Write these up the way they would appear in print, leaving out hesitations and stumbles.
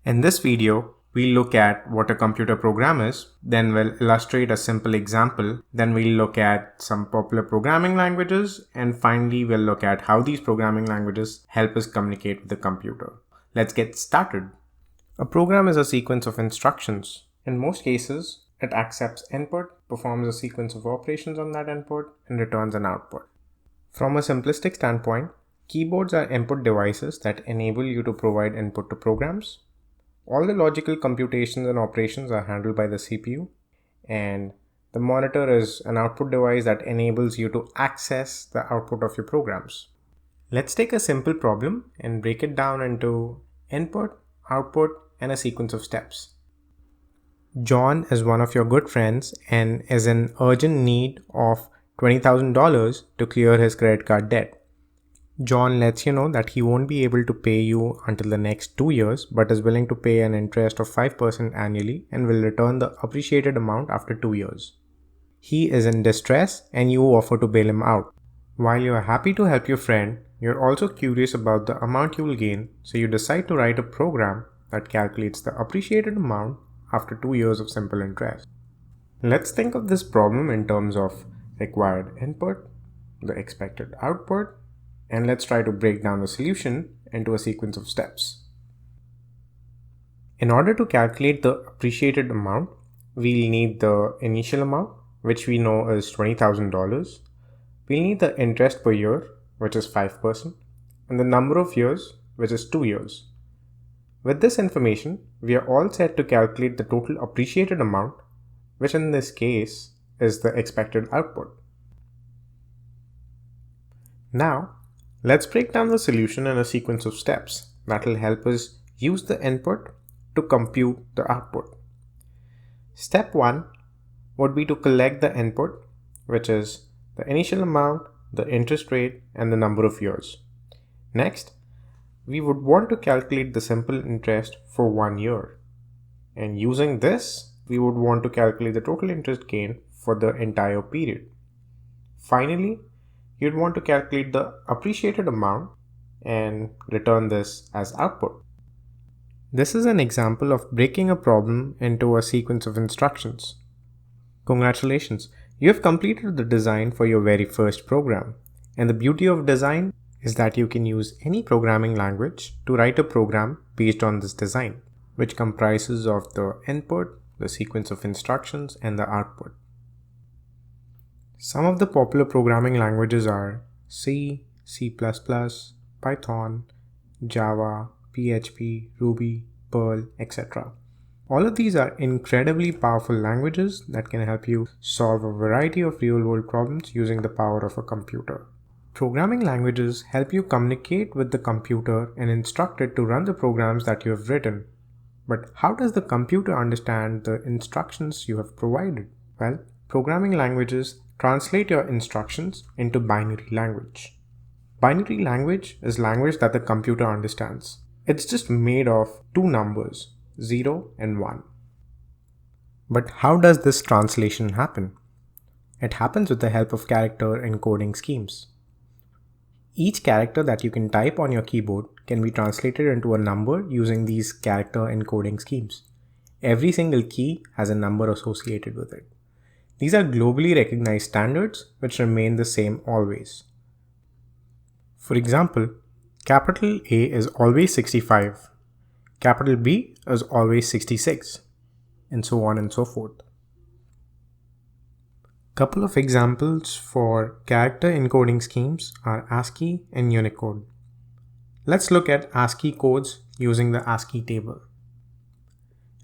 In this video, we'll look at what a computer program is, then we'll illustrate a simple example, then we'll look at some popular programming languages, and finally we'll look at how these programming languages help us communicate with the computer. Let's get started. A program is a sequence of instructions. In most cases, it accepts input, performs a sequence of operations on that input, and returns an output. From a simplistic standpoint, keyboards are input devices that enable you to provide input to programs. All the logical computations and operations are handled by the CPU, and the monitor is an output device that enables you to access the output of your programs. Let's take a simple problem and break it down into input, output, and a sequence of steps. John is one of your good friends and is in urgent need of $20,000 to clear his credit card debt. John lets you know that he won't be able to pay you until the next 2 years, but is willing to pay an interest of 5% annually and will return the appreciated amount after 2 years. He is in distress and you offer to bail him out. While you are happy to help your friend, you're also curious about the amount you will gain, so you decide to write a program that calculates the appreciated amount after 2 years of simple interest. Let's think of this problem in terms of required input, the expected output, and let's try to break down the solution into a sequence of steps. In order to calculate the appreciated amount, we'll need the initial amount, which we know is $20,000. We'll need the interest per year, which is 5%, and the number of years, which is 2 years. With this information, we are all set to calculate the total appreciated amount, which in this case is the expected output. Now, let's break down the solution in a sequence of steps that will help us use the input to compute the output. Step 1 would be to collect the input, which is the initial amount, the interest rate, and the number of years. Next, we would want to calculate the simple interest for 1 year. And using this, we would want to calculate the total interest gain for the entire period. Finally, you'd want to calculate the appreciated amount and return this as output. This is an example of breaking a problem into a sequence of instructions. Congratulations, you have completed the design for your very first program. And the beauty of design is that you can use any programming language to write a program based on this design, which comprises of the input, the sequence of instructions, and the output. Some of the popular programming languages are C, C++, Python, Java, PHP, Ruby, Perl, etc. All of these are incredibly powerful languages that can help you solve a variety of real-world problems using the power of a computer. Programming languages help you communicate with the computer and instruct it to run the programs that you have written. But how does the computer understand the instructions you have provided? Well, programming languages translate your instructions into binary language. Binary language is language that the computer understands. It's just made of two numbers, 0 and 1. But how does this translation happen? It happens with the help of character encoding schemes. Each character that you can type on your keyboard can be translated into a number using these character encoding schemes. Every single key has a number associated with it. These are globally recognized standards which remain the same always. For example, capital A is always 65, capital B is always 66, and so on and so forth. Couple of examples for character encoding schemes are ASCII and Unicode. Let's look at ASCII codes using the ASCII table.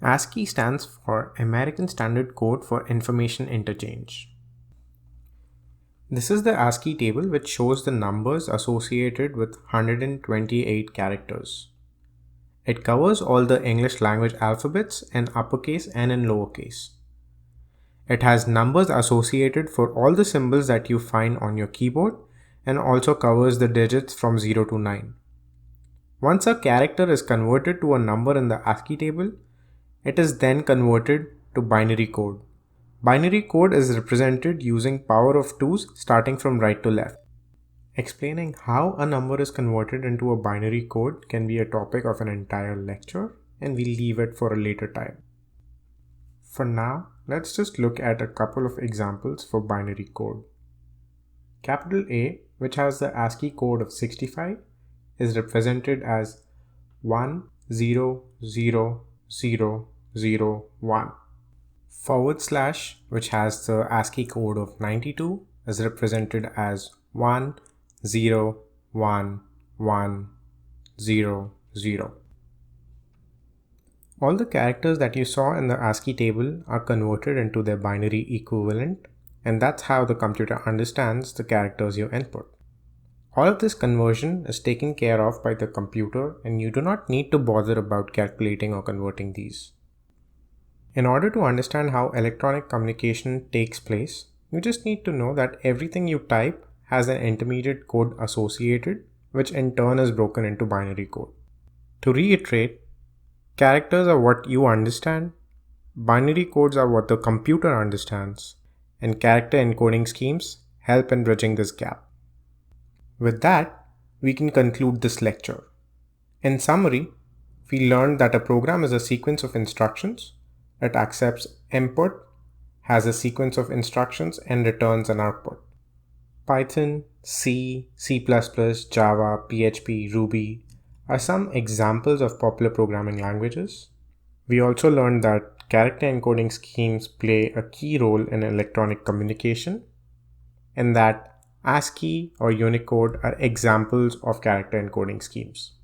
ASCII stands for American Standard Code for Information Interchange. This is the ASCII table which shows the numbers associated with 128 characters. It covers all the English language alphabets in uppercase and in lowercase. It has numbers associated for all the symbols that you find on your keyboard and also covers the digits from 0 to 9. Once a character is converted to a number in the ASCII table, it is then converted to binary code. Binary code is represented using power of 2's starting from right to left. Explaining how a number is converted into a binary code can be a topic of an entire lecture, and we'll leave it for a later time. For now, let's just look at a couple of examples for binary code. Capital A, which has the ASCII code of 65, is represented as 1000001. /, which has the ASCII code of 92, is represented as 101100. All the characters that you saw in the ASCII table are converted into their binary equivalent, and that's how the computer understands the characters you input. All of this conversion is taken care of by the computer, and you do not need to bother about calculating or converting these. In order to understand how electronic communication takes place, you just need to know that everything you type has an intermediate code associated, which in turn is broken into binary code. To reiterate, characters are what you understand, binary codes are what the computer understands, and character encoding schemes help in bridging this gap. With that, we can conclude this lecture. In summary, we learned that a program is a sequence of instructions. It accepts input, has a sequence of instructions, and returns an output. Python, C, C++, Java, PHP, Ruby are some examples of popular programming languages. We also learned that character encoding schemes play a key role in electronic communication, and that ASCII or Unicode are examples of character encoding schemes.